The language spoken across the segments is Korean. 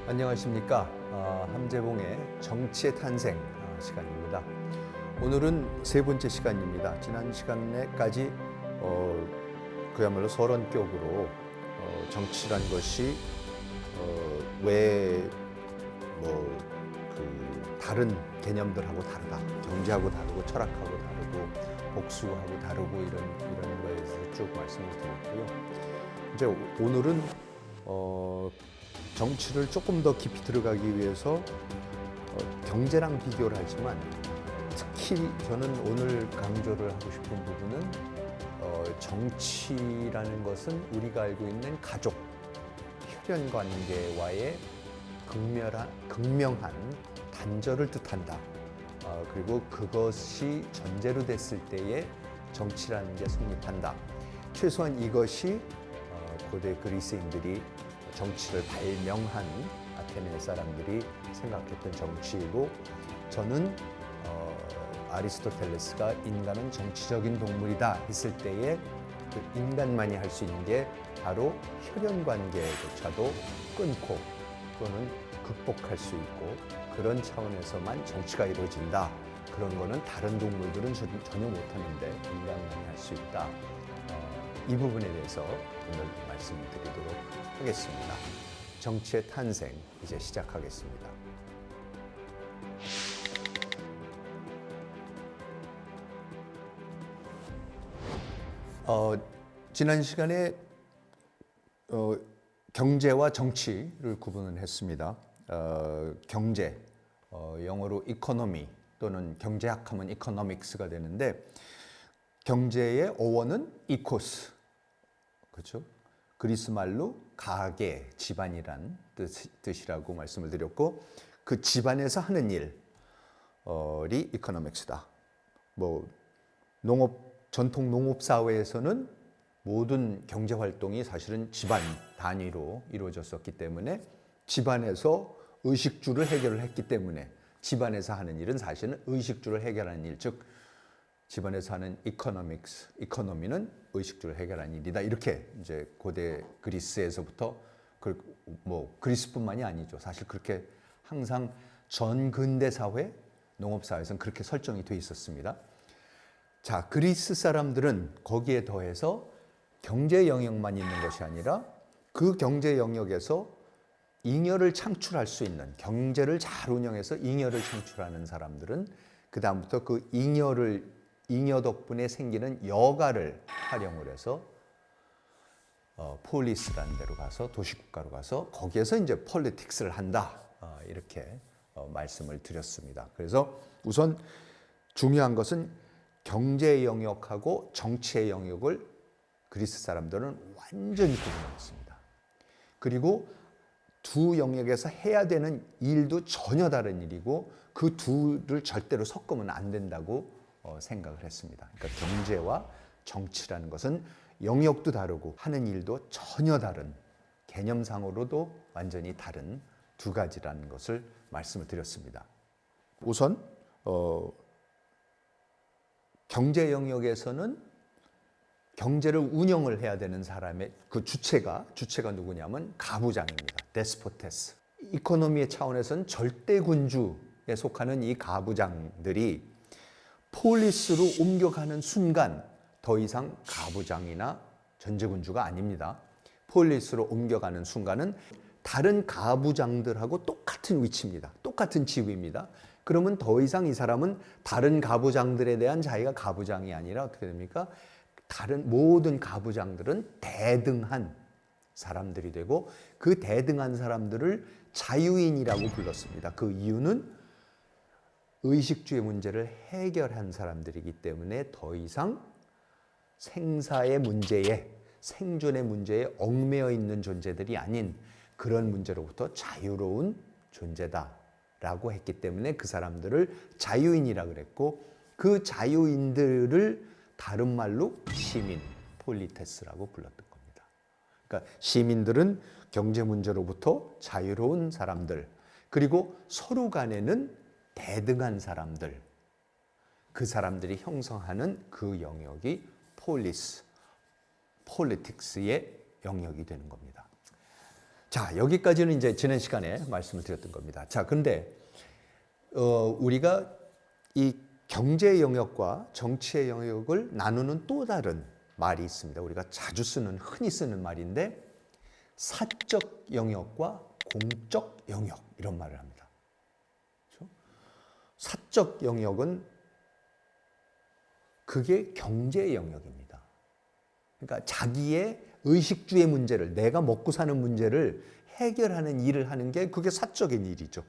안녕하십니까. 함재봉의 정치의 탄생 시간입니다. 오늘은 세 번째 시간입니다. 지난 시간에까지 그야말로 서론격으로 정치란 것이 왜 다른 개념들하고 다르다, 경제하고 다르고 철학하고 다르고 복수하고 다르고 이런 거에 대해서 쭉 말씀을 드렸고요. 이제 오늘은 정치를 조금 더 깊이 들어가기 위해서 경제랑 비교를 하지만 특히 저는 오늘 강조를 하고 싶은 부분은 정치라는 것은 우리가 알고 있는 가족, 혈연 관계와의 극명한 단절을 뜻한다. 그리고 그것이 전제로 됐을 때에 정치라는 게 성립한다. 최소한 이것이 고대 그리스인들이 정치를 발명한 아테네 사람들이 생각했던 정치이고, 저는 아리스토텔레스가 인간은 정치적인 동물이다 했을 때에 그 인간만이 할 수 있는 게 바로 혈연 관계조차도 끊고 또는 극복할 수 있고, 그런 차원에서만 정치가 이루어진다. 그런 거는 다른 동물들은 전혀 못하는데 인간만이 할 수 있다. 이 부분에 대해서 오늘 말씀드리도록 하겠습니다. 정치의 탄생, 이제 시작하겠습니다. 지난 시간에 경제와 정치를 구분을 했습니다. 경제, 영어로 economy 또는 경제학하면 economics가 되는데, 경제의 어원은 이코스, 그렇죠? 그리스 말로 가계, 집안이란 뜻이라고 말씀을 드렸고, 그 집안에서 하는 일이 이코노믹스다. 전통 농업 사회에서는 모든 경제 활동이 사실은 집안 단위로 이루어졌었기 때문에 집안에서 의식주를 해결을 했기 때문에 집안에서 하는 일은 사실은 의식주를 해결하는 일, 즉 집안에서 하는 이코노미는 의식주를 해결하는 일이다. 이렇게 이제 고대 그리스에서부터 그리스뿐만이 아니죠. 사실 그렇게 항상 전 근대 사회, 농업 사회에서는 그렇게 설정이 돼 있었습니다. 자, 그리스 사람들은 거기에 더해서 경제 영역만 있는 것이 아니라 그 경제 영역에서 잉여를 창출할 수 있는, 경제를 잘 운영해서 잉여를 창출하는 사람들은 그 다음부터 그 잉여 덕분에 생기는 여가를 활용을 해서 폴리스라는 데로 가서, 도시국가로 가서 거기에서 이제 폴리틱스를 한다. 이렇게 말씀을 드렸습니다. 그래서 우선 중요한 것은 경제 영역하고 정치의 영역을 그리스 사람들은 완전히 구분했습니다. 그리고 두 영역에서 해야 되는 일도 전혀 다른 일이고, 그 둘을 절대로 섞으면 안 된다고 생각을 했습니다. 그러니까 경제와 정치라는 것은 영역도 다르고 하는 일도 전혀 다른, 개념상으로도 완전히 다른 두 가지라는 것을 말씀을 드렸습니다. 우선 경제 영역에서는 경제를 운영을 해야 되는 사람의 그 주체가 누구냐면 가부장입니다. 데스포테스. 이코노미의 차원에서는 절대 군주에 속하는 이 가부장들이 폴리스로 옮겨가는 순간 더 이상 가부장이나 전제군주가 아닙니다. 폴리스로 옮겨가는 순간은 다른 가부장들하고 똑같은 위치입니다. 똑같은 지위입니다. 그러면 더 이상 이 사람은 다른 가부장들에 대한 자기가 가부장이 아니라 어떻게 됩니까? 다른 모든 가부장들은 대등한 사람들이 되고, 그 대등한 사람들을 자유인이라고 불렀습니다. 그 이유는 의식주의 문제를 해결한 사람들이기 때문에 더 이상 생사의 문제에, 생존의 문제에 얽매여 있는 존재들이 아닌 그런 문제로부터 자유로운 존재다라고 했기 때문에 그 사람들을 자유인이라고 그랬고, 그 자유인들을 다른 말로 시민, 폴리테스라고 불렀던 겁니다. 그러니까 시민들은 경제 문제로부터 자유로운 사람들, 그리고 서로 간에는 대등한 사람들, 그 사람들이 형성하는 그 영역이 폴리틱스의 영역이 되는 겁니다. 자, 여기까지는 이제 지난 시간에 말씀을 드렸던 겁니다. 자, 근데 우리가 이 경제 영역과 정치의 영역을 나누는 또 다른 말이 있습니다. 우리가 자주 쓰는, 흔히 쓰는 말인데 사적 영역과 공적 영역 이런 말을 합니다. 그렇죠? 사적 영역은 그게 경제 영역입니다. 그러니까 자기의 의식주의 문제를, 내가 먹고 사는 문제를 해결하는 일을 하는 게 그게 사적인 일이죠.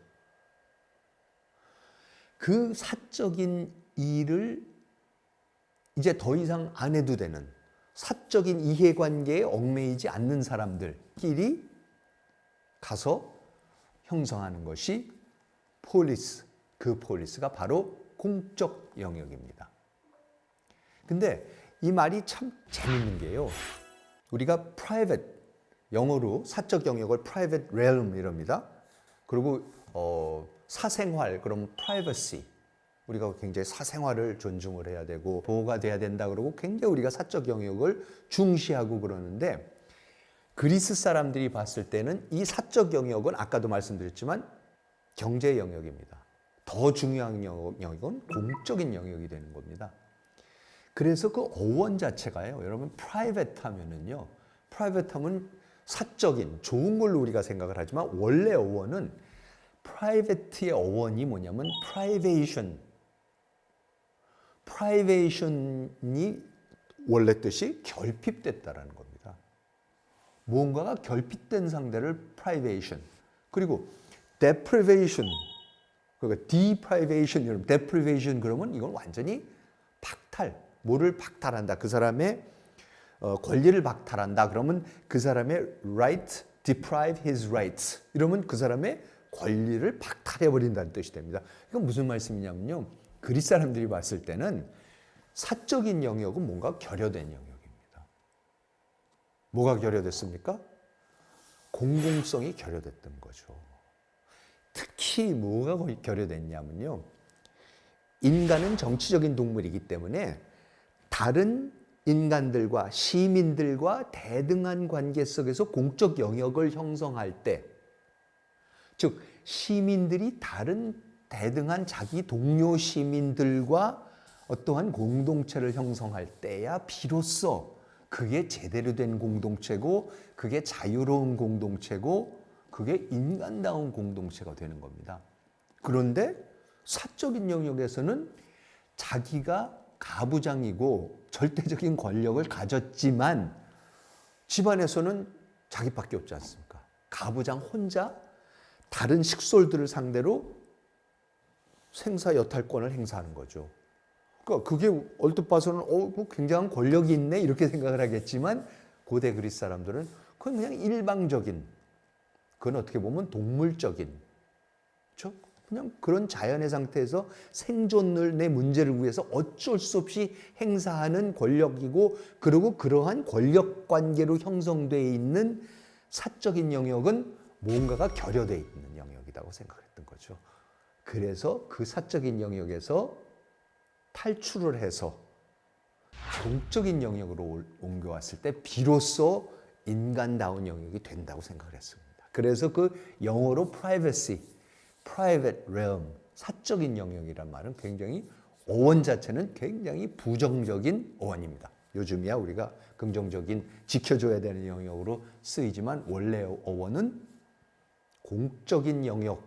그 사적인 일을 이제 더 이상 안 해도 되는 사적인 이해관계에 얽매이지 않는 사람들끼리 가서 형성하는 것이 폴리스, 그 폴리스가 바로 공적 영역입니다. 근데 이 말이 참 재밌는 게요. 우리가 private, 영어로 사적 영역을 private realm 이랍니다. 그리고 사생활, 그럼 privacy. 우리가 굉장히 사생활을 존중을 해야 되고 보호가 돼야 된다 그러고 굉장히 우리가 사적 영역을 중시하고 그러는데 그리스 사람들이 봤을 때는 이 사적 영역은 아까도 말씀드렸지만 경제 영역입니다. 더 중요한 영역은 공적인 영역이 되는 겁니다. 그래서 그 어원 자체가요. 여러분 private 하면은요. private 하면 사적인 좋은 걸로 우리가 생각을 하지만 원래 어원은 private의 어원이 뭐냐면 privation. privation이 원래 뜻이 결핍됐다라는 겁니다. 무언가가 결핍된 상태를 privation. 그리고 deprivation. 그러니까 deprivation, deprivation 그러면 이건 완전히 박탈. 뭐를 박탈한다. 그 사람의 권리를 박탈한다. 그러면 그 사람의 right, deprive his rights. 이러면 그 사람의 권리를 박탈해버린다는 뜻이 됩니다. 이건 무슨 말씀이냐면요. 그리스 사람들이 봤을 때는 사적인 영역은 뭔가 결여된 영역입니다. 뭐가 결여됐습니까? 공공성이 결여됐던 거죠. 특히 뭐가 결여됐냐면요. 인간은 정치적인 동물이기 때문에 다른 인간들과 시민들과 대등한 관계 속에서 공적 영역을 형성할 때, 즉 시민들이 다른 대등한 자기 동료 시민들과 어떠한 공동체를 형성할 때야 비로소 그게 제대로 된 공동체고 그게 자유로운 공동체고 그게 인간다운 공동체가 되는 겁니다. 그런데 사적인 영역에서는 자기가 가부장이고 절대적인 권력을 가졌지만 집안에서는 자기밖에 없지 않습니까? 가부장 혼자 다른 식솔들을 상대로 생사 여탈권을 행사하는 거죠. 그러니까 그게 얼핏 봐서는 굉장한 권력이 있네 이렇게 생각을 하겠지만 고대 그리스 사람들은 그건 그냥 일방적인, 그건 어떻게 보면 동물적인, 그렇죠? 그냥 그런 자연의 상태에서 생존을 내 문제를 위해서 어쩔 수 없이 행사하는 권력이고, 그리고 그러한 권력 관계로 형성되어 있는 사적인 영역은 뭔가가 결여되어 있는 영역이라고 생각했던 거죠. 그래서 그 사적인 영역에서 탈출을 해서 공적인 영역으로 옮겨왔을 때 비로소 인간다운 영역이 된다고 생각을 했습니다. 그래서 그 영어로 privacy, private realm, 사적인 영역이란 말은 굉장히 어원 자체는 굉장히 부정적인 어원입니다. 요즘이야 우리가 긍정적인 지켜줘야 되는 영역으로 쓰이지만 원래 어원은 공적인 영역,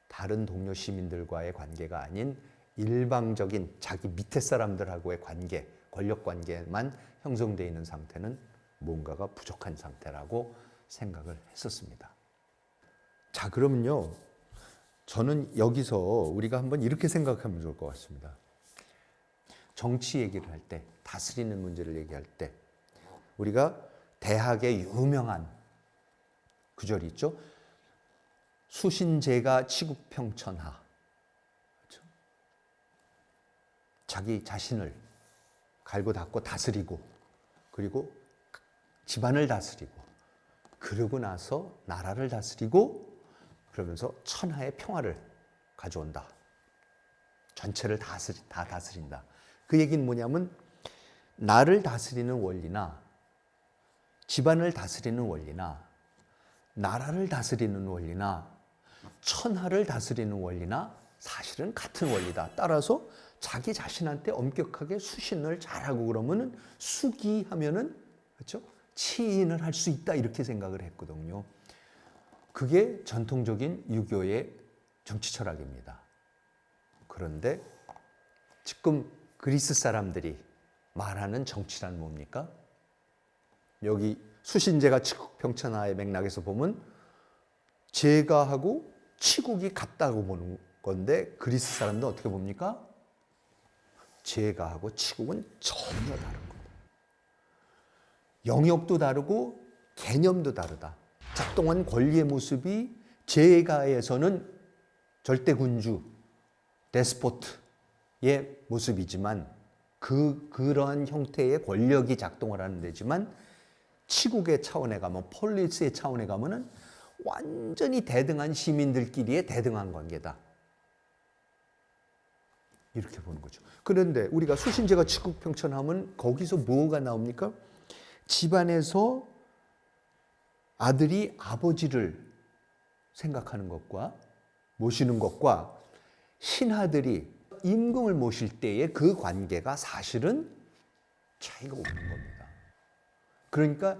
다른 동료 시민들과의 관계가 아닌 일방적인 자기 밑에 사람들하고의 관계, 권력 관계만 형성되어 있는 상태는 뭔가가 부족한 상태라고 생각을 했었습니다. 자, 그러면요. 저는 여기서 우리가 한번 이렇게 생각하면 좋을 것 같습니다. 정치 얘기를 할 때, 다스리는 문제를 얘기할 때 우리가 대학의 유명한 구절이 있죠. 수신제가 치국평천하. 그렇죠? 자기 자신을 갈고 닦고 다스리고 그리고 집안을 다스리고 그러고 나서 나라를 다스리고 그러면서 천하의 평화를 가져온다. 전체를 다 다스린다. 그 얘기는 뭐냐면 나를 다스리는 원리나 집안을 다스리는 원리나 나라를 다스리는 원리나 천하를 다스리는 원리나 사실은 같은 원리다. 따라서 자기 자신한테 엄격하게 수신을 잘하고 그러면은 수기하면은 그렇죠? 치인을 할 수 있다 이렇게 생각을 했거든요. 그게 전통적인 유교의 정치 철학입니다. 그런데 지금 그리스 사람들이 말하는 정치란 뭡니까? 여기 수신제가 치국평천하의 맥락에서 보면 제가하고 치국이 같다고 보는 건데 그리스 사람들은 어떻게 봅니까? 제가하고 치국은 전혀 다른 거다. 영역도 다르고 개념도 다르다. 작동한 권리의 모습이 제가에서는 절대군주, 데스포트의 모습이지만 그러한 형태의 권력이 작동을 하는 데지만 치국의 차원에 가면 폴리스의 차원에 가면은 완전히 대등한 시민들끼리의 대등한 관계다. 이렇게 보는 거죠. 그런데 우리가 수신제가 치국평천하면 거기서 뭐가 나옵니까? 집안에서 아들이 아버지를 생각하는 것과 모시는 것과 신하들이 임금을 모실 때의 그 관계가 사실은 차이가 없는 겁니다. 그러니까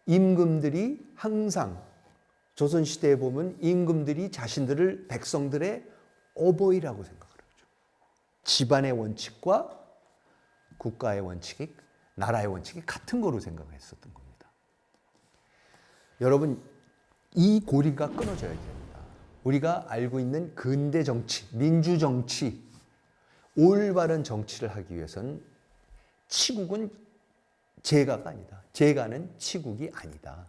임금들이 항상 조선시대에 보면 임금들이 자신들을 백성들의 어버이라고 생각을 하죠. 집안의 원칙과 국가의 원칙이, 나라의 원칙이 같은 거로 생각을 했었던 겁니다. 여러분, 이 고리가 끊어져야 됩니다. 우리가 알고 있는 근대 정치, 민주 정치, 올바른 정치를 하기 위해서는 치국은 제가가 아니다. 제가는 치국이 아니다.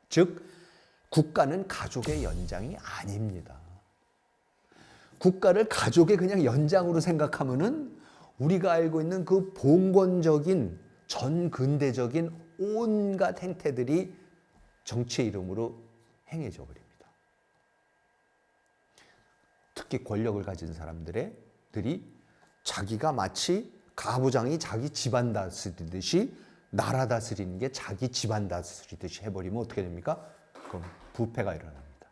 즉, 국가는 가족의 연장이 아닙니다. 국가를 가족의 그냥 연장으로 생각하면은 우리가 알고 있는 그 봉건적인 전 근대적인 온갖 행태들이 정치의 이름으로 행해져 버립니다. 특히 권력을 가진 사람들이 자기가 마치 가부장이 자기 집안 다스리듯이 나라 다스리는 게 자기 집안 다스리듯이 해버리면 어떻게 됩니까? 그럼 부패가 일어납니다.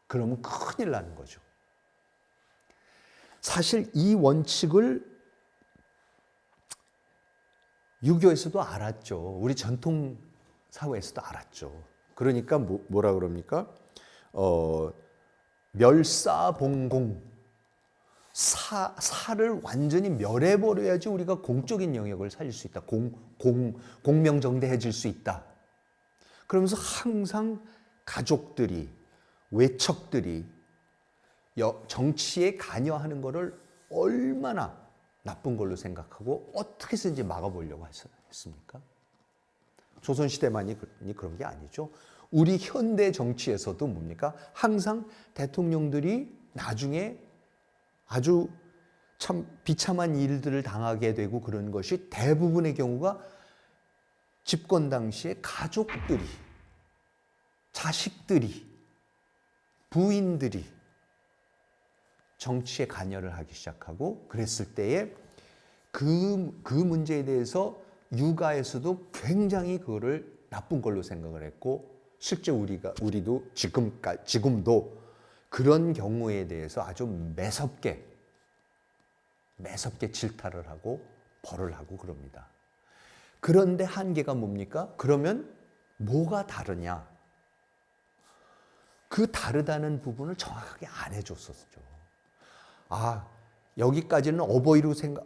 그러면 큰일 나는 거죠. 사실 이 원칙을 유교에서도 알았죠. 우리 전통 사회에서도 알았죠. 그러니까 뭐라 그럽니까? 멸사봉공. 사를 완전히 멸해버려야지 우리가 공적인 영역을 살릴 수 있다. 공명정대해질 수 있다. 그러면서 항상 가족들이, 외척들이 정치에 관여하는 것을 얼마나 나쁜 걸로 생각하고 어떻게 해서든지 막아보려고 했습니까? 조선시대만이 그런 게 아니죠. 우리 현대 정치에서도 뭡니까? 항상 대통령들이 나중에 아주 참 비참한 일들을 당하게 되고 그런 것이 대부분의 경우가 집권 당시에 가족들이, 자식들이, 부인들이 정치에 관여를 하기 시작하고 그랬을 때에 그 문제에 대해서 육아에서도 굉장히 그거를 나쁜 걸로 생각을 했고 실제 우리도 지금도 그런 경우에 대해서 아주 매섭게 질타를 하고 벌을 하고 그럽니다. 그런데 한계가 뭡니까? 그러면 뭐가 다르냐? 그 다르다는 부분을 정확하게 안 해줬었죠. 여기까지는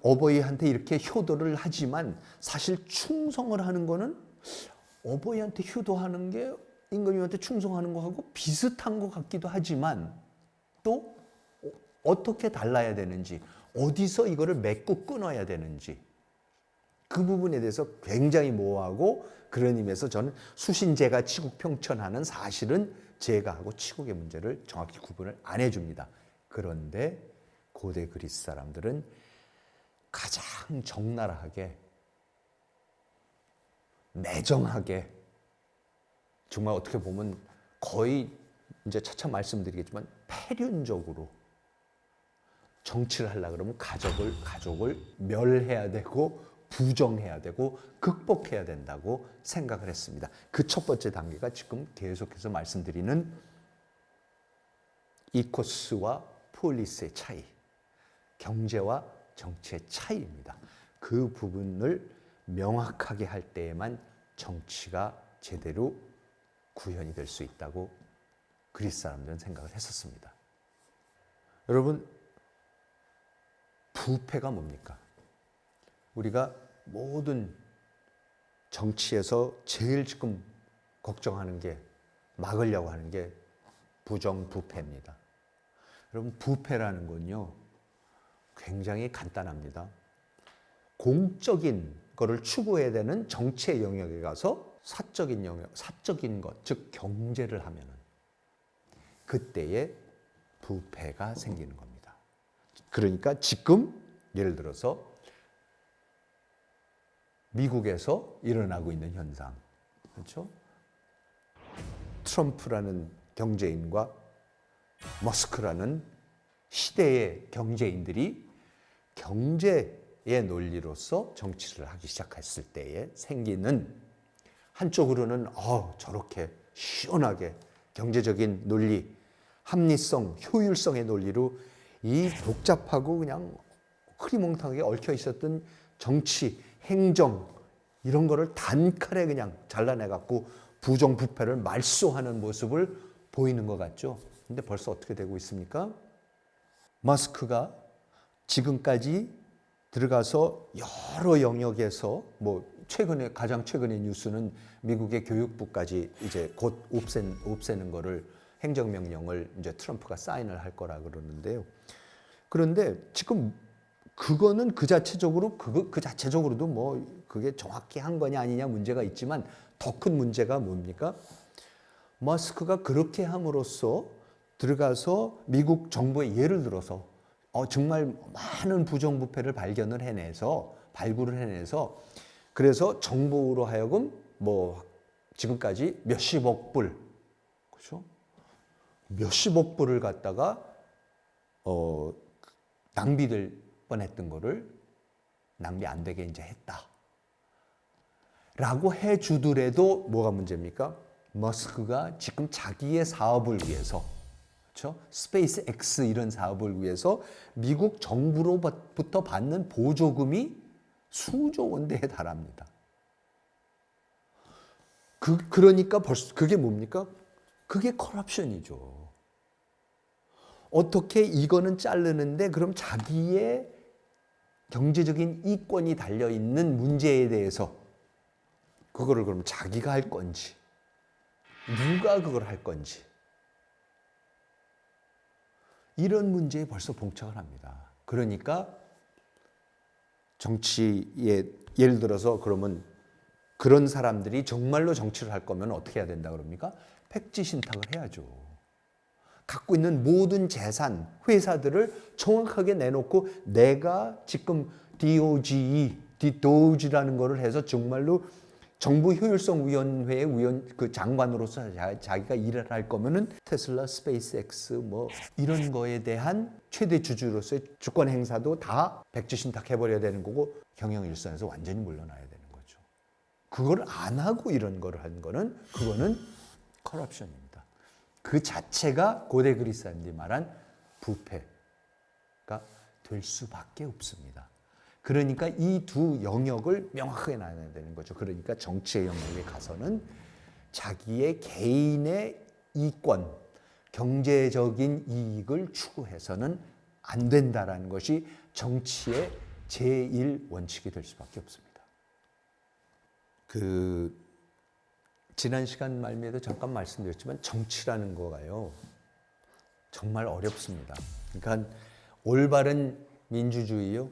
어버이한테 이렇게 효도를 하지만 사실 충성을 하는 거는 어버이한테 효도하는 게 임금님한테 충성하는 거하고 비슷한 것 같기도 하지만 또 어떻게 달라야 되는지, 어디서 이거를 맺고 끊어야 되는지 그 부분에 대해서 굉장히 모호하고 그런 의미에서 저는 수신제가 치국평천하는 사실은 제가하고 치국의 문제를 정확히 구분을 안 해줍니다. 그런데 고대 그리스 사람들은 가장 적나라하게 매정하게 정말 어떻게 보면 거의 이제 차차 말씀드리겠지만 패륜적으로 정치를 하려고 그러면 가족을 멸해야 되고 부정해야 되고 극복해야 된다고 생각을 했습니다. 그 첫 번째 단계가 지금 계속해서 말씀드리는 이코스와 폴리스의 차이, 경제와 정치의 차이입니다. 그 부분을 명확하게 할 때에만 정치가 제대로 구현이 될 수 있다고 그리스 사람들은 생각을 했었습니다. 여러분, 부패가 뭡니까? 우리가 모든 정치에서 제일 지금 걱정하는 게, 막으려고 하는 게 부정부패입니다. 여러분, 부패라는 건요, 굉장히 간단합니다. 공적인 거를 추구해야 되는 정치의 영역에 가서 사적인 영역, 사적인 것, 즉 경제를 하면은 그때에 부패가 생기는 겁니다. 그러니까 지금 예를 들어서 미국에서 일어나고 있는 현상, 그렇죠? 트럼프라는 경제인과 머스크라는 시대의 경제인들이 경제의 논리로서 정치를 하기 시작했을 때에 생기는, 한쪽으로는 저렇게 시원하게 경제적인 논리, 합리성, 효율성의 논리로 이 복잡하고 그냥 흐리멍텅하게 얽혀 있었던 정치, 행정 이런 거를 단칼에 그냥 잘라내갖고 부정부패를 말소하는 모습을 보이는 것 같죠. 근데 벌써 어떻게 되고 있습니까? 머스크가 지금까지 들어가서 여러 영역에서 가장 최근의 뉴스는 미국의 교육부까지 이제 곧 없애는 거를, 행정명령을 이제 트럼프가 사인을 할 거라 그러는데요. 그런데 지금 그거는 그 자체적으로도 그게 정확히 한 거냐 아니냐 문제가 있지만, 더 큰 문제가 뭡니까? 머스크가 그렇게 함으로써 들어가서 미국 정부의, 예를 들어서 정말 많은 부정부패를 발굴을 해내서 그래서 정부로 하여금 지금까지 몇십억 불, 그렇죠? 몇십억 불을 갖다가 낭비될 뻔했던 거를 낭비 안 되게 이제 했다라고 해주더라도 뭐가 문제입니까? 머스크가 지금 자기의 사업을 위해서, 그렇죠? 스페이스 X 이런 사업을 위해서 미국 정부로부터 받는 보조금이 수조 원대에 달합니다. 그러니까 벌써 그게 뭡니까? 그게 커럽션이죠. 어떻게 이거는 자르는데 그럼 자기의 경제적인 이권이 달려있는 문제에 대해서 그거를 그럼 자기가 할 건지, 누가 그걸 할 건지, 이런 문제에 벌써 봉착을 합니다. 그러니까 정치에, 예를 들어서 그러면 그런 사람들이 정말로 정치를 할 거면 어떻게 해야 된다 그럽니까? 백지 신탁을 해야죠. 갖고 있는 모든 재산, 회사들을 정확하게 내놓고 내가 지금 DOG라는 거를 해서 정말로 정부 효율성위원회의 그 장관으로서 자기가 일을 할 거면은 테슬라, 스페이스X 이런 거에 대한 최대 주주로서의 주권 행사도 다 백지 신탁해버려야 되는 거고, 경영일선에서 완전히 물러나야 되는 거죠. 그걸 안 하고 이런 거를 한 거는, 그거는 커럽션입니다. 그 자체가 고대 그리스 사람들이 말한 부패가 될 수밖에 없습니다. 그러니까 이 두 영역을 명확하게 나눠야 되는 거죠. 그러니까 정치의 영역에 가서는 자기의 개인의 이권, 경제적인 이익을 추구해서는 안 된다라는 것이 정치의 제1원칙이 될 수밖에 없습니다. 지난 시간 말미에도 잠깐 말씀드렸지만 정치라는 거가요, 정말 어렵습니다. 그러니까 올바른 민주주의요,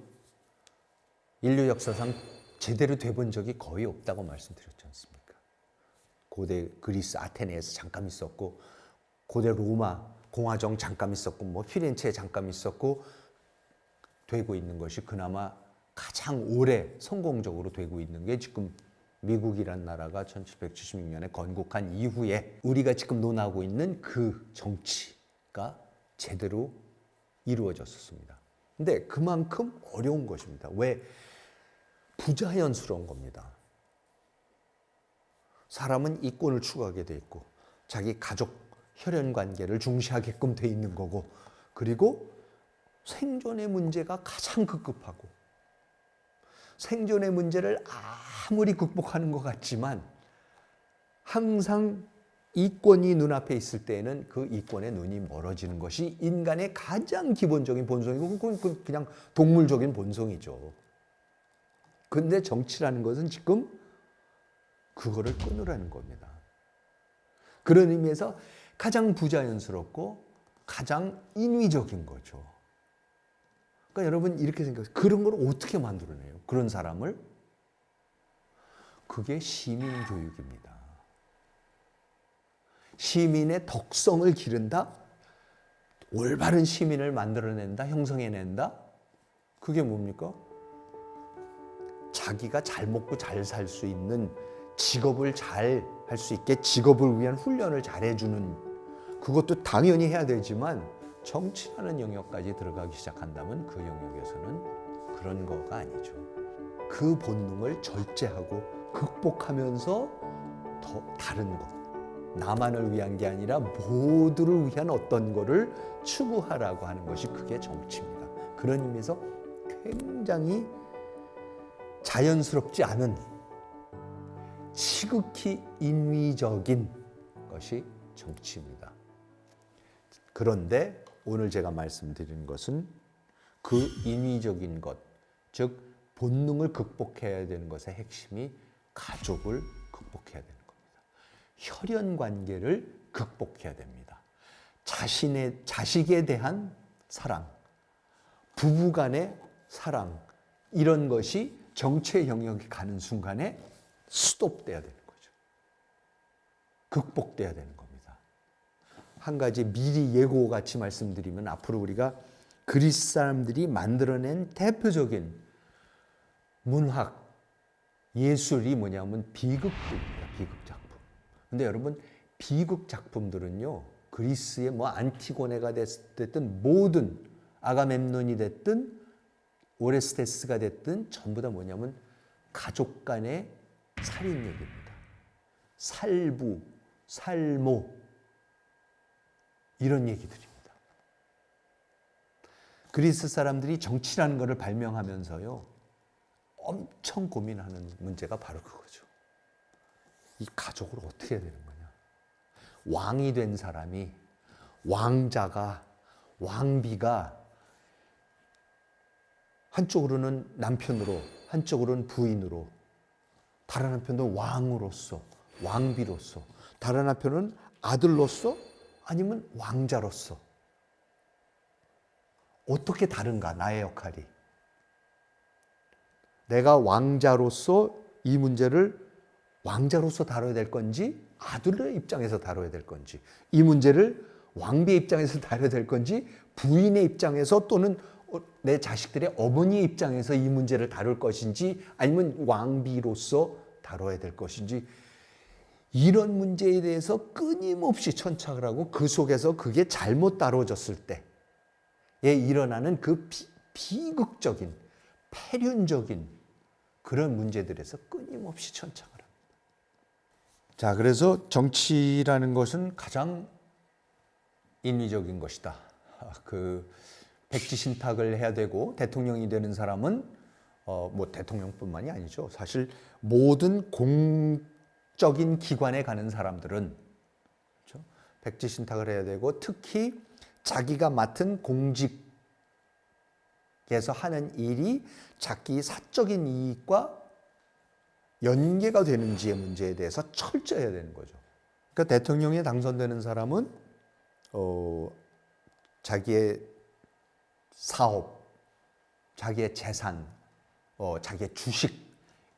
인류 역사상 제대로 돼본 적이 거의 없다고 말씀드렸지 않습니까? 고대 그리스 아테네에서 잠깐 있었고, 고대 로마 공화정 잠깐 있었고, 피렌체에 잠깐 있었고, 되고 있는 것이 그나마 가장 오래 성공적으로 되고 있는 게 지금 미국이란 나라가 1776년에 건국한 이후에 우리가 지금 논하고 있는 그 정치가 제대로 이루어졌었습니다. 근데 그만큼 어려운 것입니다. 왜? 부자연스러운 겁니다. 사람은 이권을 추구하게 돼 있고 자기 가족 혈연 관계를 중시하게끔 돼 있는 거고, 그리고 생존의 문제가 가장 급급하고, 생존의 문제를 아무리 극복하는 것 같지만 항상 이권이 눈앞에 있을 때에는 그 이권의 눈이 멀어지는 것이 인간의 가장 기본적인 본성이고, 그건 그냥 동물적인 본성이죠. 근데 정치라는 것은 지금 그거를 끊으라는 겁니다. 그런 의미에서 가장 부자연스럽고 가장 인위적인 거죠. 그러니까 여러분 이렇게 생각해요. 그런 걸 어떻게 만들어내요? 그런 사람을? 그게 시민교육입니다. 시민의 덕성을 기른다? 올바른 시민을 만들어낸다? 형성해낸다? 그게 뭡니까? 자기가 잘 먹고 잘 살 수 있는, 직업을 잘 할 수 있게 직업을 위한 훈련을 잘 해주는, 그것도 당연히 해야 되지만 정치라는 영역까지 들어가기 시작한다면 그 영역에서는 그런 거가 아니죠. 그 본능을 절제하고 극복하면서 더 다른 것, 나만을 위한 게 아니라 모두를 위한 어떤 거를 추구하라고 하는 것이 그게 정치입니다. 그런 의미에서 굉장히 자연스럽지 않은 지극히 인위적인 것이 정치입니다. 그런데 오늘 제가 말씀드리는 것은 그 인위적인 것, 즉 본능을 극복해야 되는 것의 핵심이 가족을 극복해야 되는 겁니다. 혈연 관계를 극복해야 됩니다. 자식에 대한 사랑, 부부 간의 사랑, 이런 것이 정치의 영역에 가는 순간에 스톱돼야 되는 거죠. 극복돼야 되는 겁니다. 한 가지 미리 예고 같이 말씀드리면, 앞으로 우리가 그리스 사람들이 만들어낸 대표적인 문학, 예술이 뭐냐면 비극들입니다. 비극 작품. 근데 여러분, 비극 작품들은요, 그리스의 뭐 안티고네가 됐든 모든 아가멤논이 됐든 오레스테스가 됐든 전부 다 뭐냐면 가족 간의 살인 얘기입니다. 살부, 살모, 이런 얘기들입니다. 그리스 사람들이 정치라는 것을 발명하면서요, 엄청 고민하는 문제가 바로 그거죠. 이 가족을 어떻게 해야 되는 거냐. 왕이 된 사람이, 왕자가, 왕비가 한쪽으로는 남편으로, 한쪽으로는 부인으로, 다른 한편은 왕으로서, 왕비로서, 다른 한편은 아들로서, 아니면 왕자로서. 어떻게 다른가, 나의 역할이. 내가 왕자로서 이 문제를 왕자로서 다뤄야 될 건지, 아들의 입장에서 다뤄야 될 건지, 이 문제를 왕비의 입장에서 다뤄야 될 건지, 부인의 입장에서 또는 내 자식들의 어머니의 입장에서 이 문제를 다룰 것인지, 아니면 왕비로서 다뤄야 될 것인지, 이런 문제에 대해서 끊임없이 천착을 하고 그 속에서 그게 잘못 다뤄졌을 때에 일어나는 그 비극적인, 폐륜적인 그런 문제들에서 끊임없이 천착을 합니다. 자, 그래서 정치라는 것은 가장 인위적인 것이다. 백지신탁을 해야 되고 대통령이 되는 사람은 뭐 대통령뿐만이 아니죠. 사실 모든 공적인 기관에 가는 사람들은, 그렇죠? 백지신탁을 해야 되고, 특히 자기가 맡은 공직에서 하는 일이 자기 사적인 이익과 연계가 되는지의 문제에 대해서 철저해야 되는 거죠. 그러니까 대통령에 당선되는 사람은 자기의 사업, 자기의 재산, 자기의 주식,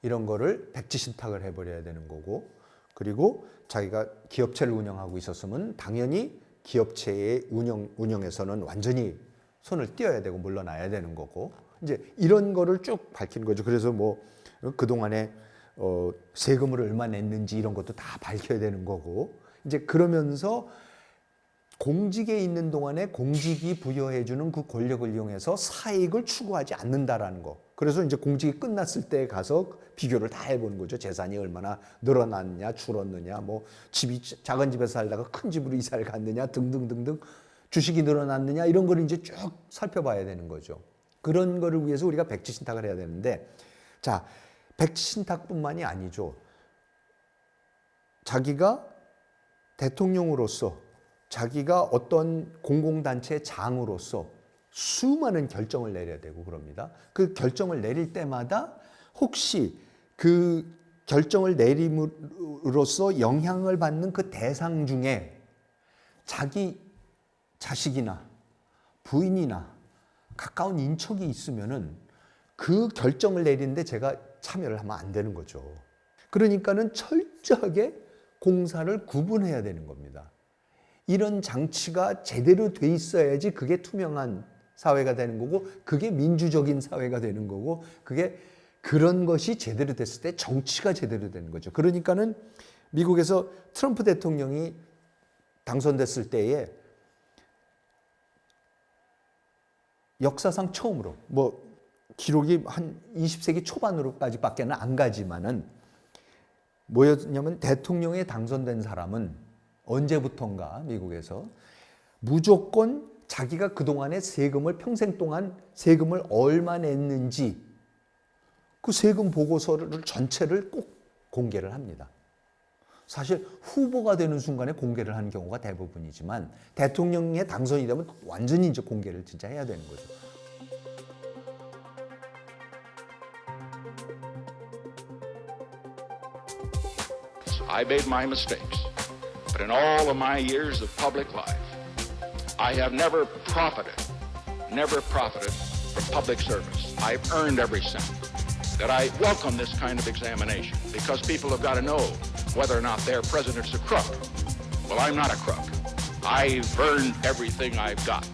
이런 거를 백지신탁을 해버려야 되는 거고, 그리고 자기가 기업체를 운영하고 있었으면 당연히 기업체의 운영에서는 완전히 손을 떼어야 되고 물러나야 되는 거고, 이제 이런 거를 쭉 밝히는 거죠. 그래서 뭐 그동안에 세금을 얼마 냈는지 이런 것도 다 밝혀야 되는 거고, 이제 그러면서 공직에 있는 동안에 공직이 부여해주는 그 권력을 이용해서 사익을 추구하지 않는다라는 거, 그래서 이제 공직이 끝났을 때 가서 비교를 다 해보는 거죠. 재산이 얼마나 늘어났냐, 줄었느냐, 뭐 집이 작은 집에서 살다가 큰 집으로 이사를 갔느냐 등등등등, 주식이 늘어났느냐, 이런 거를 이제 쭉 살펴봐야 되는 거죠. 그런 거를 위해서 우리가 백지신탁을 해야 되는데, 자, 백지신탁뿐만이 아니죠. 자기가 대통령으로서, 자기가 어떤 공공단체의 장으로서 수많은 결정을 내려야 되고 그럽니다. 그 결정을 내릴 때마다 혹시 그 결정을 내림으로써 영향을 받는 그 대상 중에 자기 자식이나 부인이나 가까운 인척이 있으면은 그 결정을 내리는데 제가 참여를 하면 안 되는 거죠. 그러니까는 철저하게 공사를 구분해야 되는 겁니다. 이런 장치가 제대로 돼 있어야지 그게 투명한 사회가 되는 거고, 그게 민주적인 사회가 되는 거고, 그게 그런 것이 제대로 됐을 때 정치가 제대로 되는 거죠. 그러니까는 미국에서 트럼프 대통령이 당선됐을 때에 역사상 처음으로, 뭐 기록이 한 20세기 초반으로까지밖에는 안 가지만은, 뭐였냐면 대통령에 당선된 사람은 언제부턴가 미국에서 무조건 자기가 그동안의 세금을, 평생 동안 세금을 얼마 냈는지 그 세금 보고서를 전체를 꼭 공개를 합니다. 사실 후보가 되는 순간에 공개를 하는 경우가 대부분이지만 대통령에 당선이 되면 완전히 이제 공개를 진짜 해야 되는 거죠. I made my mistakes, but in all of my years of public life, I have never profited from public service. I've earned every cent. That I welcome this kind of examination because people have got to know whether or not their president's a crook. Well, I'm not a crook. I've earned everything I've got.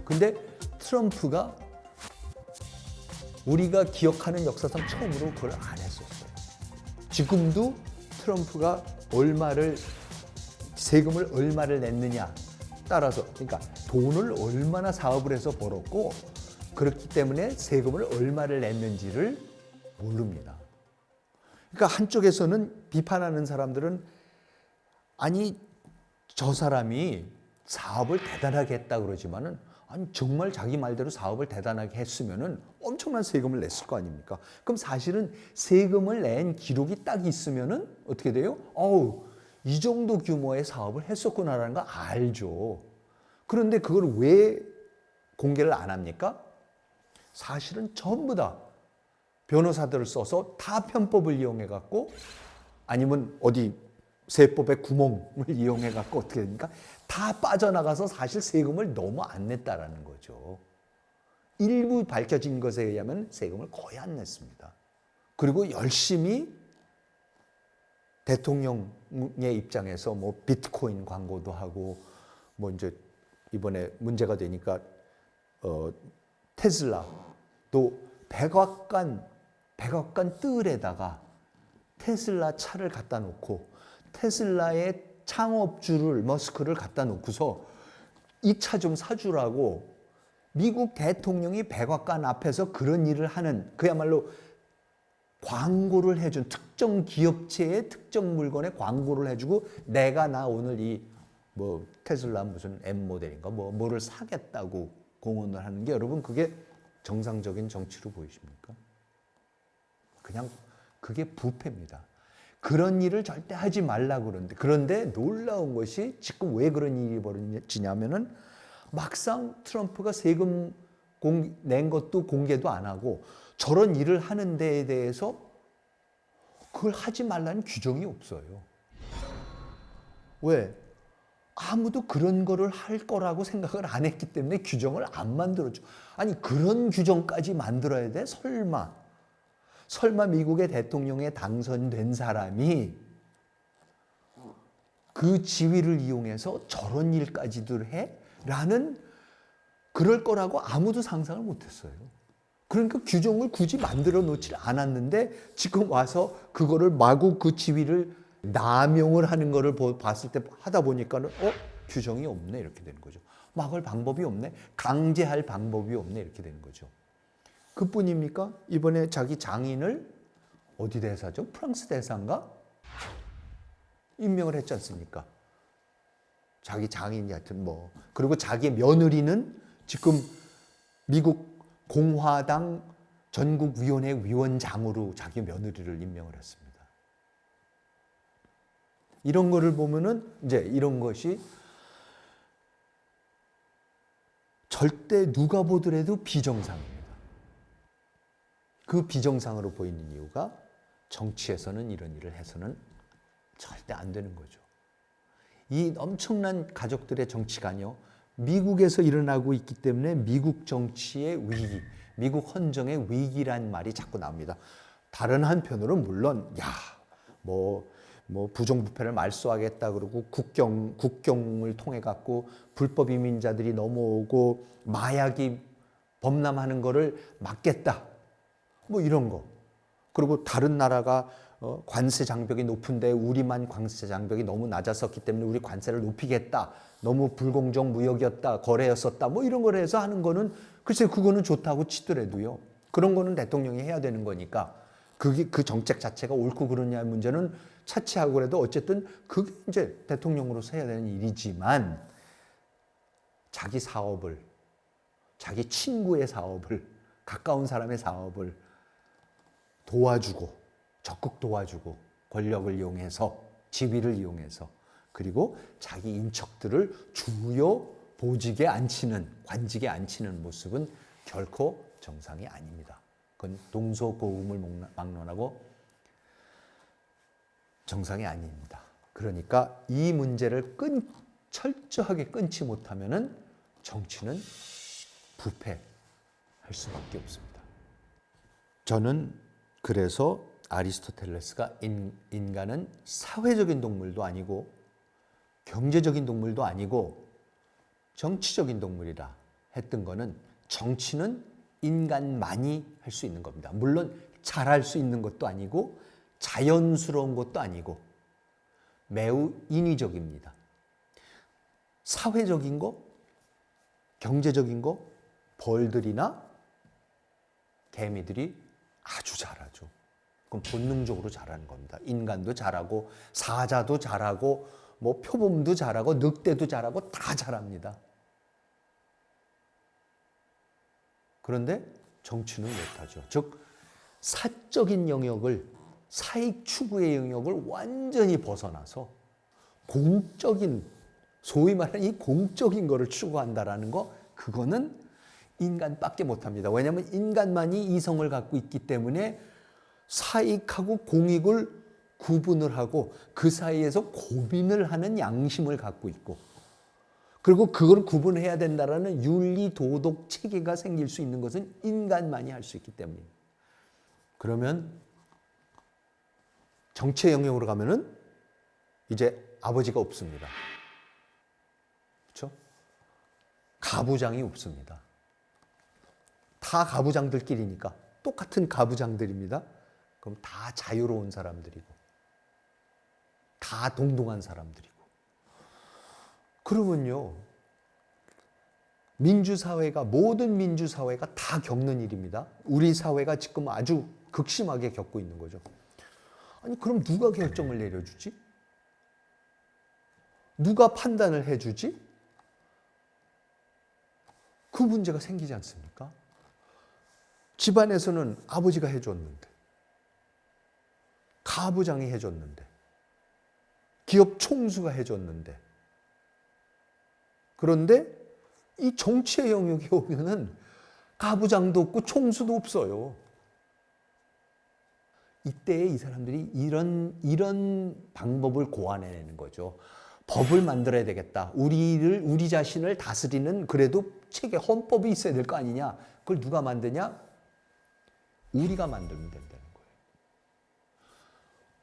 근데 트럼프가 우리가 기억하는 역사상 처음으로 그걸 안 했었어요. 지금도 트럼프가 세금을 얼마를 냈느냐 따라서, 그러니까 돈을 얼마나 사업을 해서 벌었고 그렇기 때문에 세금을 얼마를 냈는지를 모릅니다. 그러니까 한쪽에서는 비판하는 사람들은, 아니 저 사람이 사업을 대단하게 했다 그러지만은, 아니 정말 자기 말대로 사업을 대단하게 했으면은 엄청난 세금을 냈을 거 아닙니까? 그럼 사실은 세금을 낸 기록이 딱 있으면은 어떻게 돼요? 이 정도 규모의 사업을 했었구나라는 거 알죠. 그런데 그걸 왜 공개를 안 합니까? 사실은 전부 다 변호사들을 써서 다 편법을 이용해 갖고, 아니면 어디 세법의 구멍을 이용해 갖고 어떻게 됩니까? 다 빠져나가서 사실 세금을 너무 안 냈다라는 거죠. 일부 밝혀진 것에 의하면 세금을 거의 안 냈습니다. 그리고 열심히 대통령의 입장에서 뭐 비트코인 광고도 하고, 뭐 이제 이번에 문제가 되니까 테슬라도 백악관 뜰에다가 테슬라 차를 갖다 놓고 테슬라의 창업주를, 머스크를 갖다 놓고서 이 차 좀 사주라고 미국 대통령이 백악관 앞에서 그런 일을 하는, 그야말로 광고를 해준, 특정 기업체의 특정 물건에 광고를 해주고, 나 오늘 이 뭐 테슬라 무슨 M 모델인가 뭐를 사겠다고 공언을 하는 게, 여러분 그게 정상적인 정치로 보이십니까? 그냥 그게 부패입니다. 그런 일을 절대 하지 말라고 그러는데, 그런데 놀라운 것이 지금 왜 그런 일이 벌어지냐면은, 막상 트럼프가 세금 낸 것도 공개도 안 하고 저런 일을 하는 데에 대해서 그걸 하지 말라는 규정이 없어요. 왜? 아무도 그런 거를 할 거라고 생각을 안 했기 때문에 규정을 안 만들었죠. 아니 그런 규정까지 만들어야 돼? 설마 미국의 대통령에 당선된 사람이 그 지위를 이용해서 저런 일까지도 해? 라는, 그럴 거라고 아무도 상상을 못했어요. 그러니까 규정을 굳이 만들어 놓지 않았는데 지금 와서 그거를 마구 그 지위를 남용을 하는 거를 봤을 때 하다 보니까는 규정이 없네 이렇게 되는 거죠. 막을 방법이 없네. 강제할 방법이 없네 이렇게 되는 거죠. 그뿐입니까? 이번에 자기 장인을 어디 대사죠? 프랑스 대사인가? 임명을 했지 않습니까? 자기 장인이 하여튼 뭐. 그리고 자기 며느리는 지금 미국 공화당 전국위원회 위원장으로 자기 며느리를 임명을 했습니다. 이런 거를 보면은 이제 이런 것이 절대 누가 보더라도 비정상입니다. 그 비정상으로 보이는 이유가 정치에서는 이런 일을 해서는 절대 안 되는 거죠. 이 엄청난 가족들의 정치관이요. 미국에서 일어나고 있기 때문에 미국 정치의 위기, 미국 헌정의 위기란 말이 자꾸 나옵니다. 다른 한편으로는 물론 부정부패를 말소하겠다 그러고 국경을 통해 갖고 불법 이민자들이 넘어오고 마약이 범람하는 거를 막겠다. 뭐 이런 거. 그리고 다른 나라가 관세 장벽이 높은데 우리만 관세 장벽이 너무 낮았었기 때문에 우리 관세를 높이겠다. 너무 불공정 무역이었다. 거래였었다. 뭐 이런 걸 해서 하는 거는 글쎄 그거는 좋다고 치더라도요. 그런 거는 대통령이 해야 되는 거니까 그 정책 자체가 옳고 그르냐의 문제는 차치하고 그래도 어쨌든 그게 이제 대통령으로서 해야 되는 일이지만 자기 사업을, 자기 친구의 사업을, 가까운 사람의 사업을 도와주고 적극 도와주고 권력을 이용해서 지위를 이용해서 그리고 자기 인척들을 주요 보직에 앉히는 관직에 앉히는 모습은 결코 정상이 아닙니다. 그건 동서고금을 막론하고 정상이 아닙니다. 그러니까 이 문제를 철저하게 끊지 못하면은 정치는 부패할 수밖에 없습니다. 저는 그래서 아리스토텔레스가 인간은 사회적인 동물도 아니고 경제적인 동물도 아니고 정치적인 동물이라 했던 거는 정치는 인간만이 할 수 있는 겁니다. 물론 잘할 수 있는 것도 아니고 자연스러운 것도 아니고 매우 인위적입니다. 사회적인 거, 경제적인 거, 벌들이나 개미들이 아주 잘하죠. 그럼 본능적으로 잘하는 겁니다. 인간도 잘하고 사자도 잘하고 뭐 표범도 잘하고 늑대도 잘하고 다 잘합니다. 그런데 정치는 못하죠. 즉 사적인 영역을 사익 추구의 영역을 완전히 벗어나서 공적인 소위 말하는 이 공적인 거를 추구한다라는 거 그거는 인간밖에 못합니다. 왜냐하면 인간만이 이성을 갖고 있기 때문에 사익하고 공익을 구분을 하고 그 사이에서 고민을 하는 양심을 갖고 있고 그리고 그걸 구분해야 된다라는 윤리 도덕 체계가 생길 수 있는 것은 인간만이 할 수 있기 때문입니다. 그러면 정치의 영역으로 가면은 이제 아버지가 없습니다. 그렇죠? 가부장이 없습니다. 다 가부장들끼리니까 똑같은 가부장들입니다. 그럼 다 자유로운 사람들이고 다 동등한 사람들이고 그러면요 민주사회가 모든 민주사회가 다 겪는 일입니다. 우리 사회가 지금 아주 극심하게 겪고 있는 거죠. 아니 그럼 누가 결정을 내려주지? 누가 판단을 해주지? 그 문제가 생기지 않습니까? 집안에서는 아버지가 해줬는데 가부장이 해줬는데 기업 총수가 해줬는데 그런데 이 정치의 영역에 오면은 가부장도 없고 총수도 없어요. 이때 이 사람들이 이런 방법을 고안해내는 거죠. 법을 만들어야 되겠다. 우리 자신을 다스리는 그래도 체계 헌법이 있어야 될 거 아니냐. 그걸 누가 만드냐? 우리가 만들면 된다는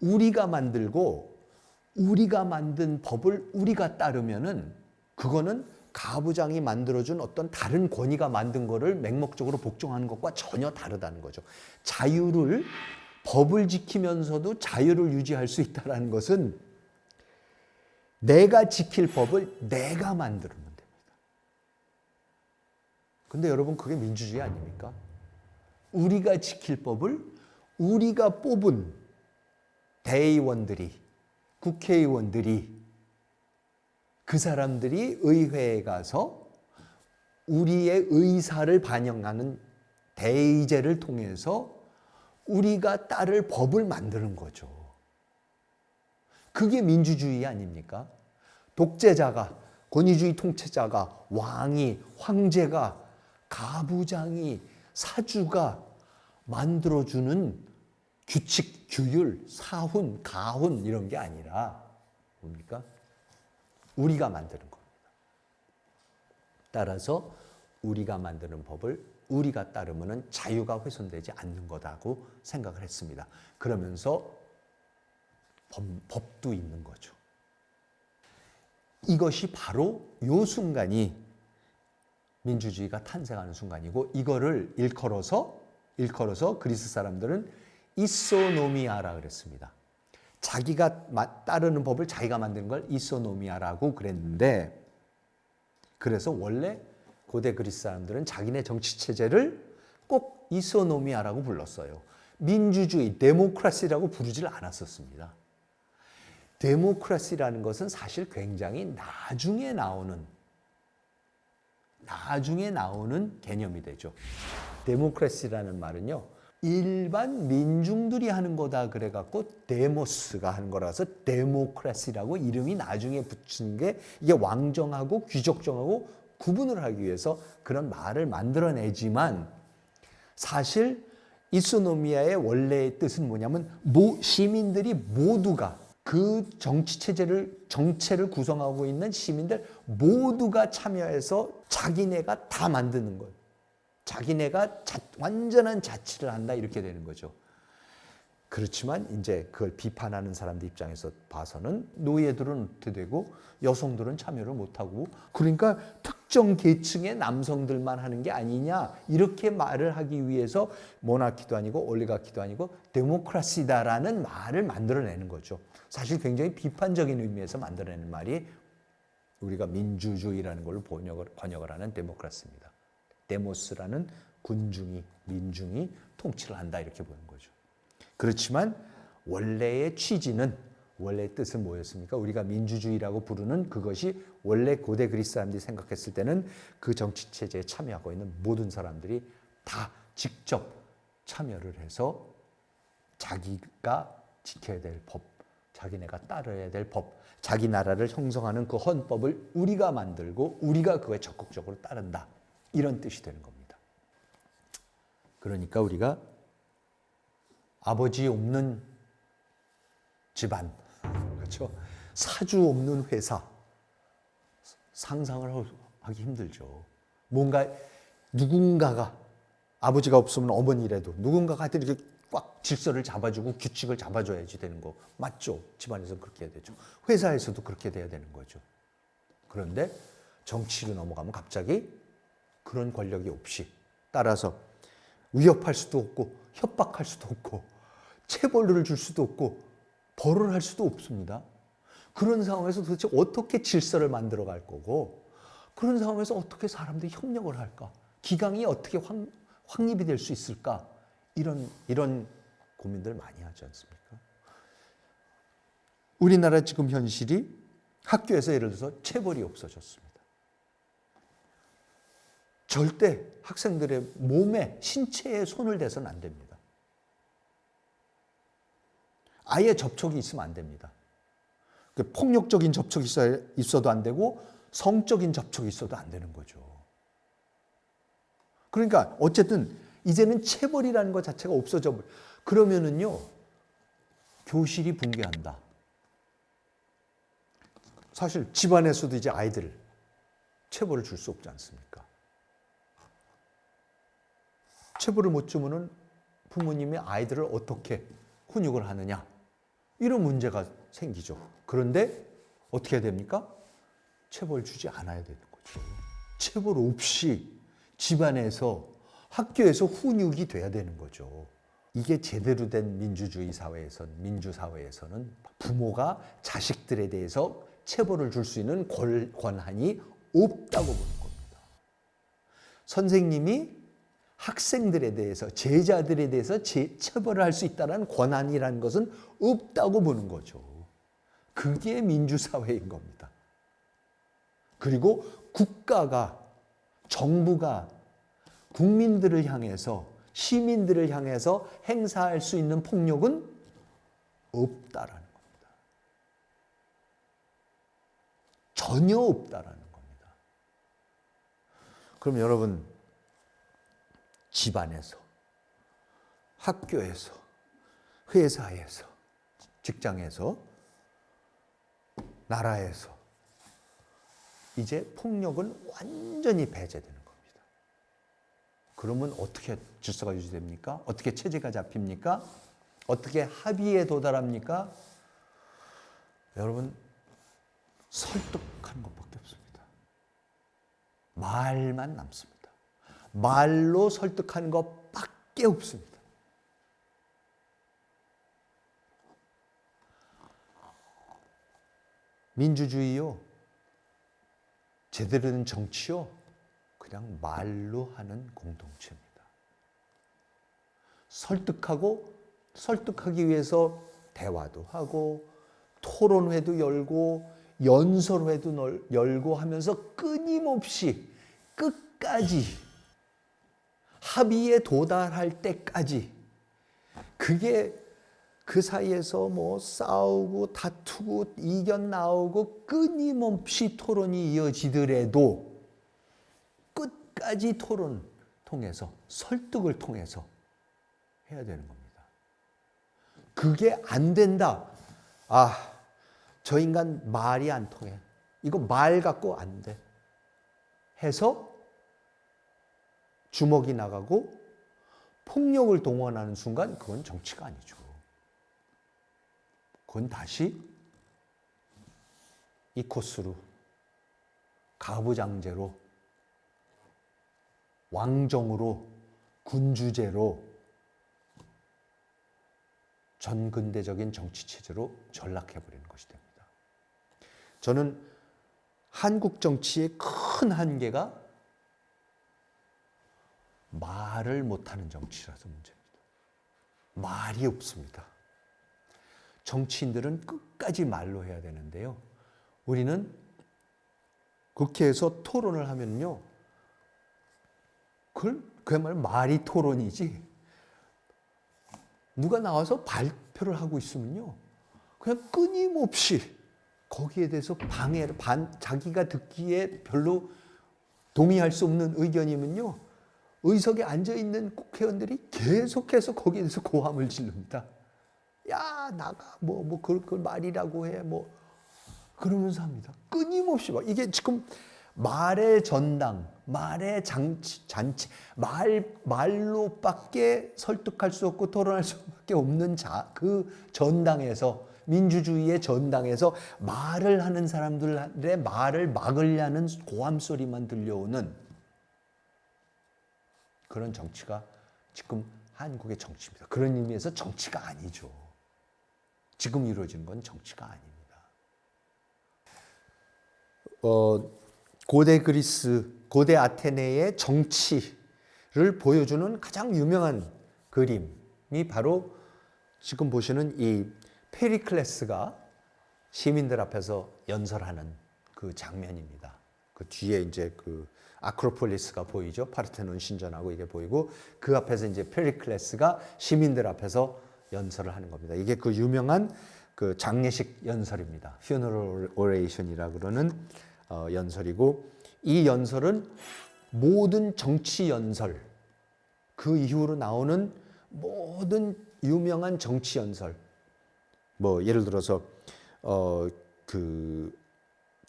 거예요. 우리가 만들고 우리가 만든 법을 우리가 따르면은 그거는 가부장이 만들어준 어떤 다른 권위가 만든 거를 맹목적으로 복종하는 것과 전혀 다르다는 거죠. 자유를, 법을 지키면서도 자유를 유지할 수 있다는 것은 내가 지킬 법을 내가 만들면 됩니다. 근데 여러분, 그게 민주주의 아닙니까? 우리가 지킬 법을 우리가 뽑은 대의원들이, 국회의원들이, 그 사람들이 의회에 가서 우리의 의사를 반영하는 대의제를 통해서 우리가 따를 법을 만드는 거죠. 그게 민주주의 아닙니까? 독재자가, 권위주의 통치자가, 왕이, 황제가, 가부장이, 사주가 만들어주는 규칙, 규율, 사훈, 가훈 이런 게 아니라 뭡니까? 우리가 만드는 겁니다. 따라서 우리가 만드는 법을 우리가 따르면 자유가 훼손되지 않는 거다고 생각을 했습니다. 그러면서 법도 있는 거죠. 이것이 바로 요 순간이 민주주의가 탄생하는 순간이고, 이거를 일컬어서 그리스 사람들은 이소노미아라 그랬습니다. 자기가 따르는 법을 자기가 만드는 걸 이소노미아라고 그랬는데, 그래서 원래 고대 그리스 사람들은 자기네 정치 체제를 꼭 이소노미아라고 불렀어요. 민주주의, 데모크라시라고 부르질 않았었습니다. 데모크라시라는 것은 사실 굉장히 나중에 나오는 개념이 되죠. 데모크라시라는 말은요, 일반 민중들이 하는 거다 그래갖고 데모스가 하는 거라서 데모크라시라고 이름이 나중에 붙인 게, 이게 왕정하고 귀족정하고 구분을 하기 위해서 그런 말을 만들어내지만, 사실 이소노미아의 원래의 뜻은 뭐냐면 시민들이 모두가, 그 정체를 구성하고 있는 시민들 모두가 참여해서 자기네가 다 만드는 것, 자기네가 완전한 자치를 한다, 이렇게 되는 거죠. 그렇지만 이제 그걸 비판하는 사람들 입장에서 봐서는 노예들은 어떻게 되고 여성들은 참여를 못하고, 그러니까 특정 계층의 남성들만 하는 게 아니냐, 이렇게 말을 하기 위해서 모나키도 아니고 올리가키도 아니고 데모크라시다라는 말을 만들어내는 거죠. 사실 굉장히 비판적인 의미에서 만들어내는 말이 우리가 민주주의라는 걸로 번역을 하는 데모크라시입니다. 데모스라는 군중이, 민중이 통치를 한다, 이렇게 보는 거죠. 그렇지만 원래의 취지는, 원래의 뜻은 뭐였습니까? 우리가 민주주의라고 부르는 그것이 원래 고대 그리스 사람들이 생각했을 때는 그 정치 체제에 참여하고 있는 모든 사람들이 다 직접 참여를 해서 자기가 지켜야 될 법, 자기네가 따라야 될 법, 자기 나라를 형성하는 그 헌법을 우리가 만들고 우리가 그거에 적극적으로 따른다, 이런 뜻이 되는 겁니다. 그러니까 우리가 아버지 없는 집안, 그렇죠? 사주 없는 회사, 상상을 하기 힘들죠. 뭔가 누군가가, 아버지가 없으면 어머니라도 누군가가 하여튼 이렇게 꽉 질서를 잡아주고 규칙을 잡아줘야지 되는 거 맞죠? 집안에서 그렇게 해야 되죠. 회사에서도 그렇게 돼야 되는 거죠. 그런데 정치로 넘어가면 갑자기 그런 권력이 없이, 따라서 위협할 수도 없고 협박할 수도 없고 체벌을 줄 수도 없고 벌을 할 수도 없습니다. 그런 상황에서 도대체 어떻게 질서를 만들어 갈 거고, 그런 상황에서 어떻게 사람들이 협력을 할까, 기강이 어떻게 확립이 될 수 있을까, 이런 고민들 많이 하지 않습니까? 우리나라 지금 현실이 학교에서 예를 들어서 체벌이 없어졌습니다. 절대 학생들의 몸에, 신체에 손을 대서는 안 됩니다. 아예 접촉이 있으면 안 됩니다. 폭력적인 접촉이 있어도 안 되고 성적인 접촉이 있어도 안 되는 거죠. 그러니까 어쨌든 이제는 체벌이라는 것 자체가 없어져 버려. 그러면은요, 교실이 붕괴한다. 사실 집안에서도 이제 아이들 체벌을 줄 수 없지 않습니까? 체벌을 못 주면은 부모님이 아이들을 어떻게 훈육을 하느냐, 이런 문제가 생기죠. 그런데 어떻게 해야 됩니까? 체벌 주지 않아야 되는 거죠. 거죠. 체벌 없이 집안에서 학교에서 훈육이 돼야 되는 거죠. 이게 제대로 된 민주주의 사회에선, 민주사회에서는 부모가 자식들에 대해서 체벌을 줄 수 있는 권한이 없다고 보는 겁니다. 선생님이 학생들에 대해서, 제자들에 대해서 체벌을 할 수 있다는 권한이라는 것은 없다고 보는 거죠. 그게 민주사회인 겁니다. 그리고 국가가, 정부가 국민들을 향해서, 시민들을 향해서 행사할 수 있는 폭력은 없다라는 겁니다. 전혀 없다라는 겁니다. 그럼 여러분, 집안에서, 학교에서, 회사에서, 직장에서, 나라에서 이제 폭력은 완전히 배제되는 겁니다. 그러면 어떻게 질서가 유지됩니까? 어떻게 체제가 잡힙니까? 어떻게 합의에 도달합니까? 여러분, 설득하는 것밖에 없습니다. 말만 남습니다. 말로 설득하는 것밖에 없습니다. 민주주의요, 제대로 된 정치요, 그냥 말로 하는 공동체입니다. 설득하기 위해서 대화도 하고, 토론회도 열고, 연설회도 열고 하면서 끊임없이 끝까지 합의에 도달할 때까지, 그게 그 사이에서 뭐 싸우고 다투고 이견 나오고 끊임없이 토론이 이어지더라도 끝까지 토론 통해서, 설득을 통해서 해야 되는 겁니다. 그게 안 된다. 아, 저 인간 말이 안 통해. 이거 말 갖고 안 돼. 해서 주먹이 나가고 폭력을 동원하는 순간 그건 정치가 아니죠. 그건 다시 이 코스로, 가부장제로, 왕정으로, 군주제로, 전근대적인 정치체제로 전락해버리는 것이 됩니다. 저는 한국 정치의 큰 한계가 말을 못하는 정치라서 문제입니다. 말이 없습니다. 정치인들은 끝까지 말로 해야 되는데요. 우리는 국회에서 토론을 하면요, 그야말로 말이 토론이지, 누가 나와서 발표를 하고 있으면요, 그냥 끊임없이 거기에 대해서 자기가 듣기에 별로 동의할 수 없는 의견이면요, 의석에 앉아있는 국회의원들이 계속해서 거기에 대해서 고함을 지릅니다. 야, 나가, 그걸 말이라고 해, 그러면서 합니다. 끊임없이 이게 지금 말의 전당, 말의 잔치, 말로밖에 설득할 수 없고 토론할 수밖에 없는 그 전당에서, 민주주의의 전당에서 말을 하는 사람들의 말을 막으려는 고함 소리만 들려오는 그런 정치가 지금 한국의 정치입니다. 그런 의미에서 정치가 아니죠. 지금 이루어지는 건 정치가 아닙니다. 고대 그리스, 고대 아테네의 정치를 보여주는 가장 유명한 그림이 바로 지금 보시는 이 페리클레스가 시민들 앞에서 연설하는 그 장면입니다. 그 뒤에 이제 그 아크로폴리스가 보이죠. 파르테논 신전하고 이게 보이고, 그 앞에서 이제 페리클레스가 시민들 앞에서 연설을 하는 겁니다. 이게 그 유명한 그 장례식 연설입니다. Funeral Oration이라 그러는 연설이고, 이 연설은 모든 정치 연설, 그 이후로 나오는 모든 유명한 정치 연설, 예를 들어서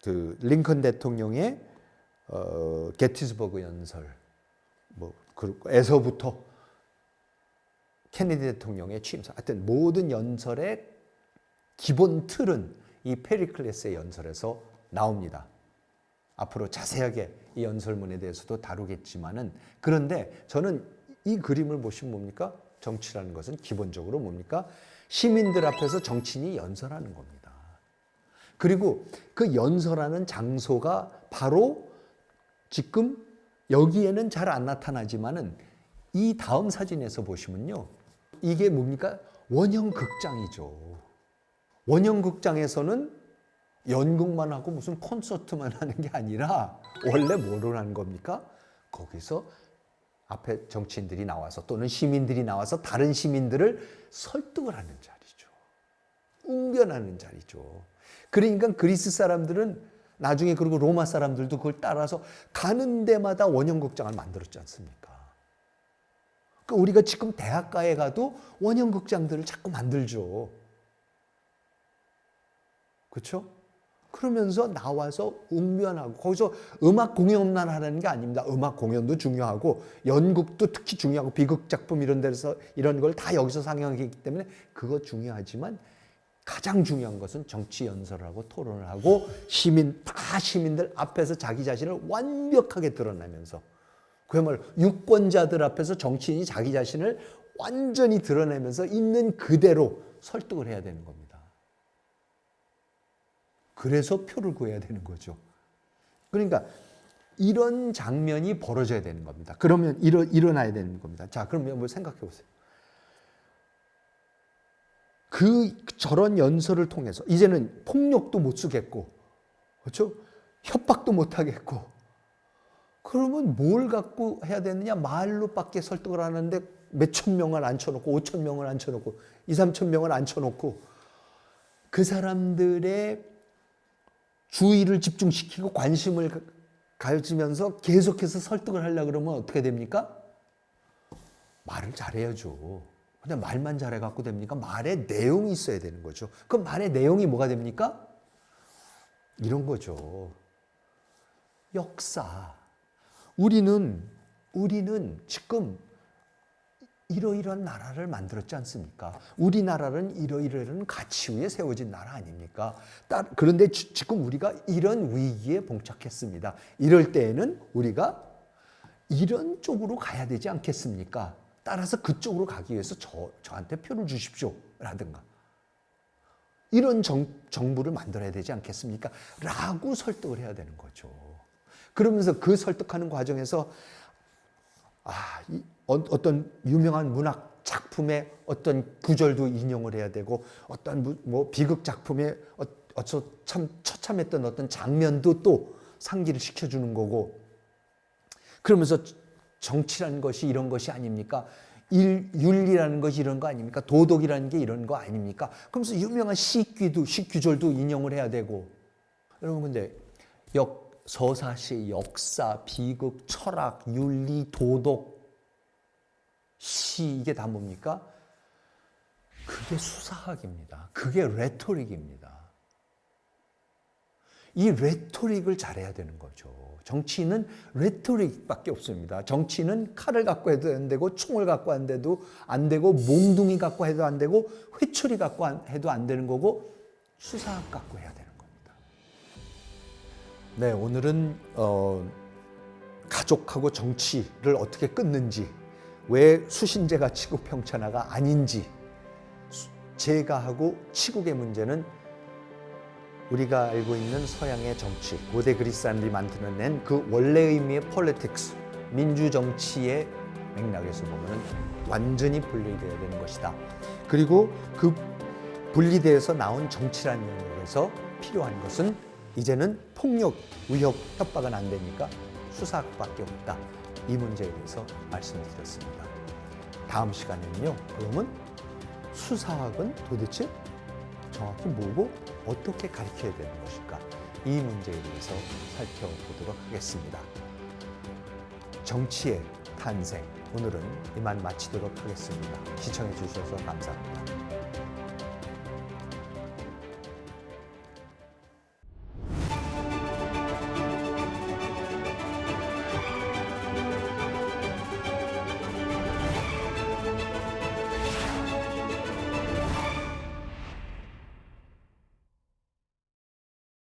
링컨 대통령의 게티스버그 연설, 에서부터 케네디 대통령의 취임설, 하여튼 모든 연설의 기본 틀은 이 페리클레스의 연설에서 나옵니다. 앞으로 자세하게 이 연설문에 대해서도 다루겠지만은, 그런데 저는 이 그림을 보시면 뭡니까? 정치라는 것은 기본적으로 뭡니까? 시민들 앞에서 정치인이 연설하는 겁니다. 그리고 그 연설하는 장소가 바로 지금 여기에는 잘 안 나타나지만은 이 다음 사진에서 보시면요. 이게 뭡니까? 원형극장이죠. 원형극장에서는 연극만 하고 무슨 콘서트만 하는 게 아니라 원래 뭐를 하는 겁니까? 거기서 앞에 정치인들이 나와서 또는 시민들이 나와서 다른 시민들을 설득을 하는 자리죠. 웅변하는 자리죠. 그러니까 그리스 사람들은 나중에, 그리고 로마 사람들도 그걸 따라서 가는 데마다 원형극장을 만들었지 않습니까? 그러니까 우리가 지금 대학가에 가도 원형극장들을 자꾸 만들죠. 그렇죠? 그러면서 나와서 웅변하고, 거기서 음악 공연만 하는 게 아닙니다. 음악 공연도 중요하고 연극도 특히 중요하고 비극 작품 이런 데서 이런 걸 다 여기서 상영하기 때문에 그거 중요하지만 가장 중요한 것은 정치 연설을 하고 토론을 하고 시민들 앞에서 자기 자신을 완벽하게 드러내면서, 그야말로 유권자들 앞에서 정치인이 자기 자신을 완전히 드러내면서 있는 그대로 설득을 해야 되는 겁니다. 그래서 표를 구해야 되는 거죠. 그러니까 이런 장면이 벌어져야 되는 겁니다. 그러면 일어나야 되는 겁니다. 자, 그러면 뭘 생각해 보세요. 저런 연설을 통해서 이제는 폭력도 못 쓰겠고, 그렇죠? 협박도 못 하겠고, 그러면 뭘 갖고 해야 되느냐? 말로밖에 설득을 하는데 몇천 명을 앉혀놓고 5천 명을 앉혀놓고 2, 3천 명을 앉혀놓고 그 사람들의 주의를 집중시키고 관심을 가지면서 계속해서 설득을 하려고 그러면 어떻게 됩니까? 말을 잘해야죠. 그냥 말만 잘해갖고 됩니까? 말에 내용이 있어야 되는 거죠. 그 말의 내용이 뭐가 됩니까? 이런 거죠. 역사. 우리는 지금 이러이러한 나라를 만들었지 않습니까? 우리나라는 이러이러한 가치 위에 세워진 나라 아닙니까? 그런데 지금 우리가 이런 위기에 봉착했습니다. 이럴 때에는 우리가 이런 쪽으로 가야 되지 않겠습니까? 따라서 그쪽으로 가기 위해서 저한테 표를 주십시오. 라든가. 이런 정부를 만들어야 되지 않겠습니까? 라고 설득을 해야 되는 거죠. 그러면서 그 설득하는 과정에서 어떤 유명한 문학 작품의 어떤 구절도 인용을 해야 되고, 어떤 비극 작품의 참 처참했던 어떤 장면도 또 상기를 시켜주는 거고, 그러면서 정치라는 것이 이런 것이 아닙니까? 윤리라는 것이 이런 거 아닙니까? 도덕이라는 게 이런 거 아닙니까? 그러면서 유명한 시규절도 인용을 해야 되고. 여러분, 근데 서사시, 역사, 비극, 철학, 윤리, 도덕, 시, 이게 다 뭡니까? 그게 수사학입니다. 그게 레토릭입니다. 이 레토릭을 잘해야 되는 거죠. 정치인은 레토릭밖에 없습니다. 정치인은 칼을 갖고 해도 안 되고, 총을 갖고 해도 안 되고, 몽둥이 갖고 해도 안 되고, 회초리 갖고 해도 안 되는 거고, 수사학 갖고 해야 되는 겁니다. 네, 오늘은 가족하고 정치를 어떻게 끊는지, 왜 수신제가 치국 평천하가 아닌지, 제가하고 치국의 문제는 우리가 알고 있는 서양의 정치, 고대 그리스 사람들이 만들어낸 그 원래 의미의 politics, 민주정치의 맥락에서 보면 완전히 분리되어야 되는 것이다. 그리고 그 분리되어서 나온 정치라는 영역에서 필요한 것은 이제는 폭력, 위협, 협박은 안 되니까 수사학밖에 없다. 이 문제에 대해서 말씀을 드렸습니다. 다음 시간에는요, 그러면 수사학은 도대체 정확히 뭐고 어떻게 가르쳐야 되는 것일까? 이 문제에 대해서 살펴보도록 하겠습니다. 정치의 탄생, 오늘은 이만 마치도록 하겠습니다. 시청해 주셔서 감사합니다.